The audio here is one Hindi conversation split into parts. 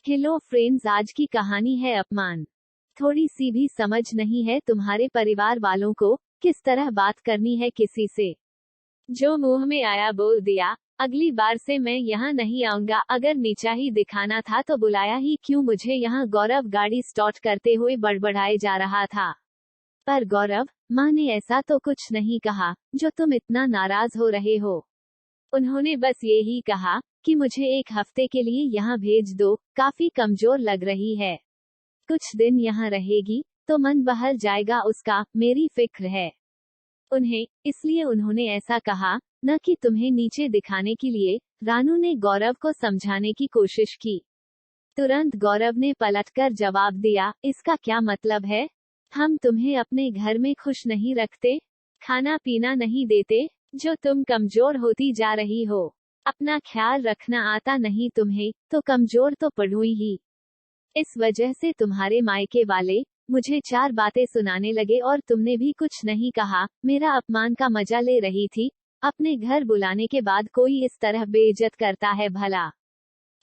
हेलो फ्रेंड्स, आज की कहानी है अपमान। थोड़ी सी भी समझ नहीं है तुम्हारे परिवार वालों को किस तरह बात करनी है किसी से। जो मुंह में आया बोल दिया। अगली बार से मैं यहाँ नहीं आऊंगा। अगर नीचा ही दिखाना था तो बुलाया ही क्यों मुझे यहाँ। गौरव गाड़ी स्टार्ट करते हुए बड़बड़ाए जा रहा था। पर गौरव, माँ ने ऐसा तो कुछ नहीं कहा जो तुम इतना नाराज हो रहे हो। उन्होंने बस ये ही कहा कि मुझे एक हफ्ते के लिए यहाँ भेज दो, काफी कमजोर लग रही है। कुछ दिन यहाँ रहेगी तो मन बहल जाएगा उसका, मेरी फिक्र है उन्हें, इसलिए उन्होंने ऐसा कहा, न कि तुम्हें नीचे दिखाने के लिए। रानू ने गौरव को समझाने की कोशिश की। तुरंत गौरव ने पलटकर जवाब दिया, इसका क्या मतलब है? हम तुम्हें अपने घर में खुश नहीं रखते, खाना पीना नहीं देते? जो तुम कमजोर होती जा रही हो, अपना ख्याल रखना आता नहीं तुम्हें, तो कमजोर तो पड़ूई ही। इस वजह से तुम्हारे मायके वाले मुझे 4 बातें सुनाने लगे और तुमने भी कुछ नहीं कहा। मेरा अपमान का मजा ले रही थी। अपने घर बुलाने के बाद कोई इस तरह बेइज्जत करता है भला?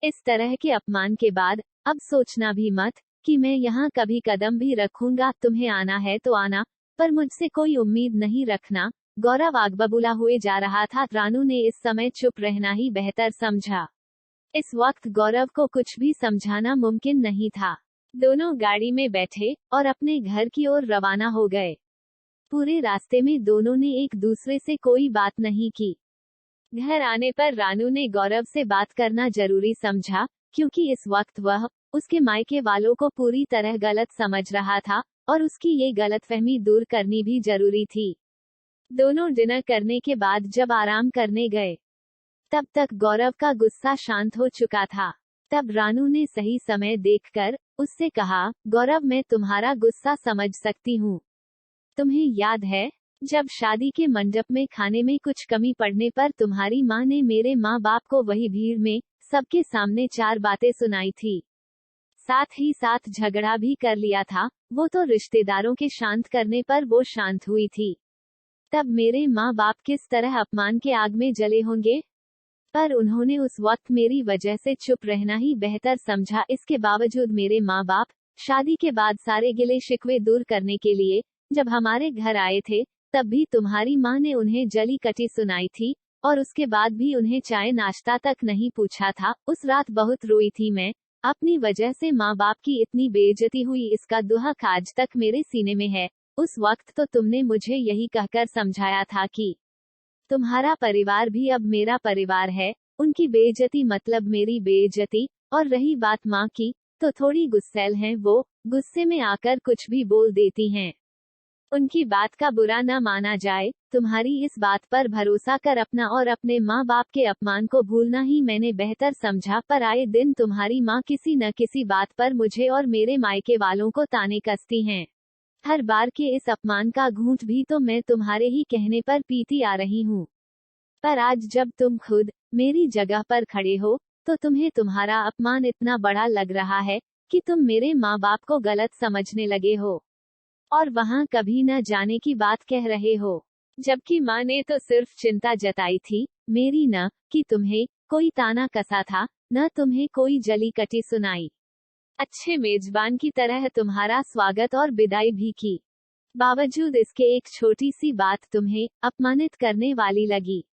इस तरह के अपमान के बाद अब सोचना भी मत कि मैं यहाँ कभी कदम भी रखूंगा। तुम्हें आना है तो आना, पर मुझसे कोई उम्मीद नहीं रखना। गौरव आग बबूला हुए जा रहा था। रानू ने इस समय चुप रहना ही बेहतर समझा। इस वक्त गौरव को कुछ भी समझाना मुमकिन नहीं था। दोनों गाड़ी में बैठे और अपने घर की ओर रवाना हो गए। पूरे रास्ते में दोनों ने एक दूसरे से कोई बात नहीं की। घर आने पर रानू ने गौरव से बात करना जरूरी समझा, क्योंकि इस वक्त वह उसके मायके वालों को पूरी तरह गलत समझ रहा था और उसकी ये गलतफहमी दूर करनी भी जरूरी थी। दोनों डिनर करने के बाद जब आराम करने गए, तब तक गौरव का गुस्सा शांत हो चुका था। तब रानू ने सही समय देखकर उससे कहा, गौरव, मैं तुम्हारा गुस्सा समझ सकती हूँ। तुम्हें याद है, जब शादी के मंडप में खाने में कुछ कमी पड़ने पर तुम्हारी माँ ने मेरे माँ बाप को वही भीड़ में सबके सामने 4 बातें सुनाई थी। साथ ही साथ झगड़ा भी कर लिया था। वो तो रिश्तेदारों के शांत करने पर वो शांत हुई थी। तब मेरे माँ बाप किस तरह अपमान के आग में जले होंगे। पर उन्होंने उस वक्त मेरी वजह से चुप रहना ही बेहतर समझा। इसके बावजूद मेरे माँ बाप शादी के बाद सारे गिले शिकवे दूर करने के लिए जब हमारे घर आए थे, तब भी तुम्हारी माँ ने उन्हें जली कटी सुनाई थी और उसके बाद भी उन्हें चाय नाश्ता तक नहीं पूछा था। उस रात बहुत रोई थी मैं। अपनी वजह से माँ बाप की इतनी बेइज्जती हुई, इसका दुहक आज तक मेरे सीने में है। उस वक्त तो तुमने मुझे यही कहकर समझाया था कि तुम्हारा परिवार भी अब मेरा परिवार है। उनकी बेइज्जती मतलब मेरी बेइज्जती। और रही बात माँ की, तो थोड़ी गुस्सैल हैं वो, गुस्से में आकर कुछ भी बोल देती हैं। उनकी बात का बुरा न माना जाए। तुम्हारी इस बात पर भरोसा कर अपना और अपने माँ बाप के अपमान को भूलना ही मैंने बेहतर समझा। पर आए दिन तुम्हारी माँ किसी न किसी बात पर मुझे और मेरे मायके वालों को ताने कसती हैं। हर बार के इस अपमान का घूंट भी तो मैं तुम्हारे ही कहने पर पीती आ रही हूँ। पर आज जब तुम खुद मेरी जगह पर खड़े हो, तो तुम्हें तुम्हारा अपमान इतना बड़ा लग रहा है कि तुम मेरे माँ बाप को गलत समझने लगे हो और वहाँ कभी न जाने की बात कह रहे हो। जबकि माँ ने तो सिर्फ चिंता जताई थी मेरी, न कि तुम्हें कोई ताना कसा था, न तुम्हें कोई जली कटी सुनाई। अच्छे मेजबान की तरह तुम्हारा स्वागत और विदाई भी की। बावजूद इसके एक छोटी सी बात तुम्हें अपमानित करने वाली लगी।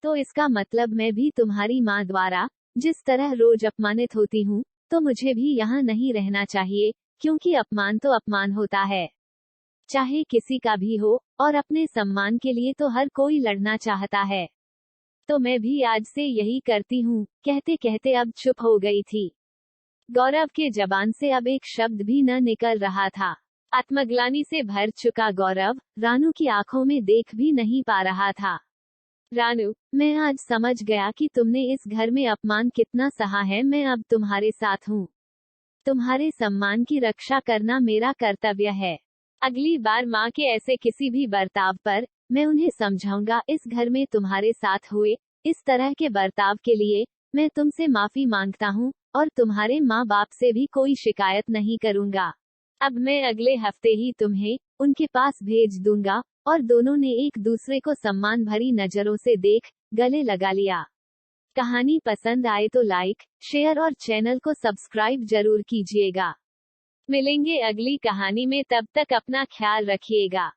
तो इसका मतलब मैं भी तुम्हारी माँ द्वारा जिस तरह रोज अपमानित होती हूँ, तो मुझे भी यहाँ नहीं रहना चाहिए, क्योंकि अपमान तो अपमान होता है, चाहे किसी का भी हो, और अपने सम्मान के लिए तो हर कोई लड़ना चाहता है। तो मैं भी आज से यही करती हूँ। कहते कहते अब चुप हो गई थी। गौरव के जबान से अब एक शब्द भी न निकल रहा था। आत्मग्लानि से भर चुका गौरव रानू की आंखों में देख भी नहीं पा रहा था। रानू, मैं आज समझ गया कि तुमने इस घर में अपमान कितना सहा है। मैं अब तुम्हारे साथ हूँ। तुम्हारे सम्मान की रक्षा करना मेरा कर्तव्य है। अगली बार माँ के ऐसे किसी भी बर्ताव पर मैं उन्हें समझाऊंगा। इस घर में तुम्हारे साथ हुए इस तरह के बर्ताव के लिए मैं तुमसे माफी मांगता हूँ और तुम्हारे माँ बाप से भी कोई शिकायत नहीं करूंगा। अब मैं अगले हफ्ते ही तुम्हें उनके पास भेज दूंगा। और दोनों ने एक दूसरे को सम्मान भरी नजरों से देख गले लगा लिया। कहानी पसंद आए तो लाइक, शेयर और चैनल को सब्सक्राइब जरूर कीजिएगा। मिलेंगे अगली कहानी में, तब तक अपना ख्याल रखिएगा।